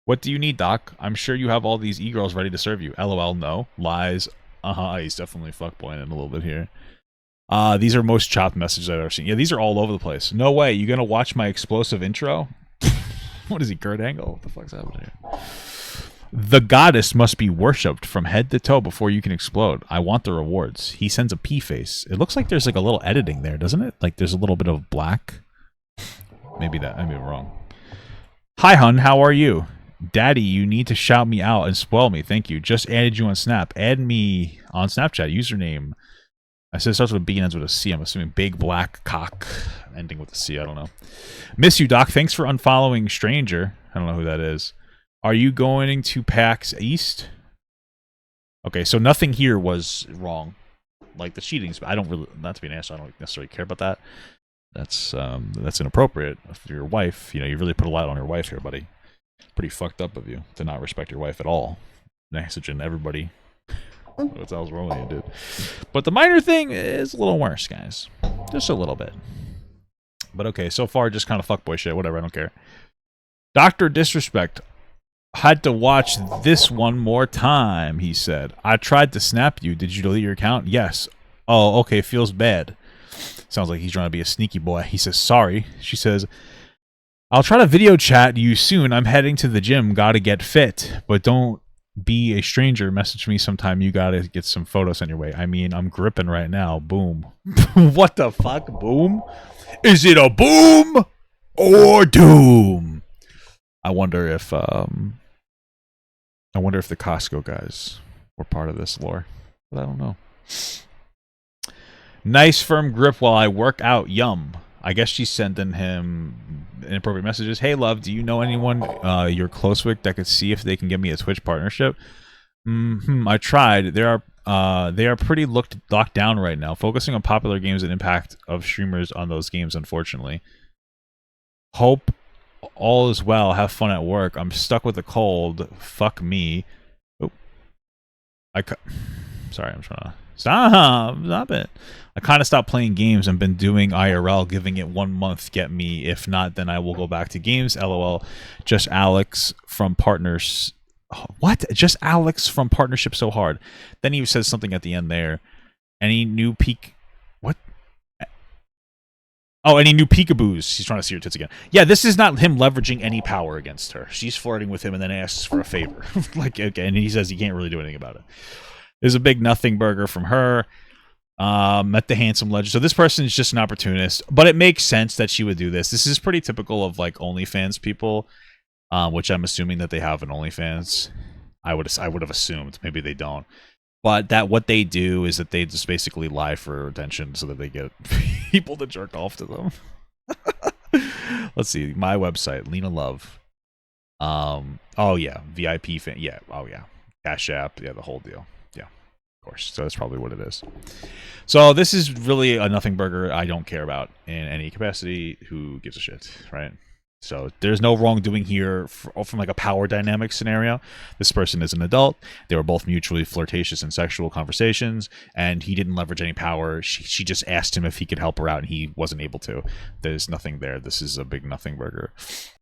What do you need, Doc? I'm sure you have all these e-girls ready to serve you. LOL, no. Lies. He's definitely fuckboying it a little bit here. These are most chopped messages I've ever seen. Yeah, these are all over the place. No way. You gonna watch my explosive intro? What is he, Kurt Angle? What the fuck's happening here? The goddess must be worshipped from head to toe before you can explode. I want the rewards. He sends a pea face. It looks like there's like a little editing there, doesn't it? Like there's a little bit of black. Maybe I'm wrong. Hi, hun. How are you? Daddy, you need to shout me out and spoil me. Thank you. Just added you on Snap. Add me on Snapchat. Username. I said it starts with a B and ends with a C. I'm assuming big black cock ending with a C. I don't know. Miss you, Doc. Thanks for unfollowing Stranger. I don't know who that is. Are you going to PAX East? Okay, so nothing here was wrong. Like the cheatings, but I don't really, not to be an ass, I don't necessarily care about that. That's inappropriate. If your wife, you really put a lot on your wife here, buddy. Pretty fucked up of you to not respect your wife at all. Messaging everybody. What the hell's wrong with you, dude? But the minor thing is a little worse, guys. Just a little bit. But okay, so far just kind of fuckboy shit. Whatever, I don't care. Dr. Disrespect. Had to watch this one more time, he said. I tried to snap you. Did you delete your account? Yes. Oh, okay, feels bad. Sounds like he's trying to be a sneaky boy. He says, sorry. She says, I'll try to video chat you soon. I'm heading to the gym. Gotta get fit. But don't be a stranger. Message me sometime. You gotta get some photos on your way. I mean, I'm gripping right now. Boom. What the fuck? Boom? Is it a boom or doom? I wonder if the Costco guys were part of this lore. But I don't know. Nice firm grip while I work out. Yum. I guess she's sending him inappropriate messages. Hey, love, do you know anyone you're close with that could see if they can get me a Twitch partnership? I tried. They are pretty locked down right now, focusing on popular games and impact of streamers on those games, unfortunately. Hope All is well. Have fun at work. I'm stuck with a cold. Fuck me. Oh, sorry, I'm trying to stop it. I kind of stopped playing games and been doing IRL, giving it 1 month. Get me. If not, then I will go back to games. LOL. Just Alex from Partners. Oh, what? Just Alex from Partnership So Hard. Then he says something at the end there. Any new peak? What? Oh, any new peekaboos? He's trying to see her tits again. Yeah, this is not him leveraging any power against her. She's flirting with him and then asks for a favor. Like, okay, and he says he can't really do anything about it. There's a big nothing burger from her. Met the handsome legend. So this person is just an opportunist, but it makes sense that she would do this. This is pretty typical of like OnlyFans people, which I'm assuming that they have an OnlyFans. I would have assumed. Maybe they don't. But that what they do is that they just basically lie for attention so that they get people to jerk off to them. Let's see. My website, Lena Love. Oh yeah, VIP fan. Yeah. Oh yeah, Cash App. Yeah, the whole deal. Yeah, of course. So that's probably what it is. So this is really a nothing burger I don't care about in any capacity. Who gives a shit, right? So there's no wrongdoing here from like a power dynamic scenario. This person is an adult. They were both mutually flirtatious and sexual conversations, and he didn't leverage any power. She just asked him if he could help her out, and he wasn't able to. There's nothing there. This is a big nothing burger.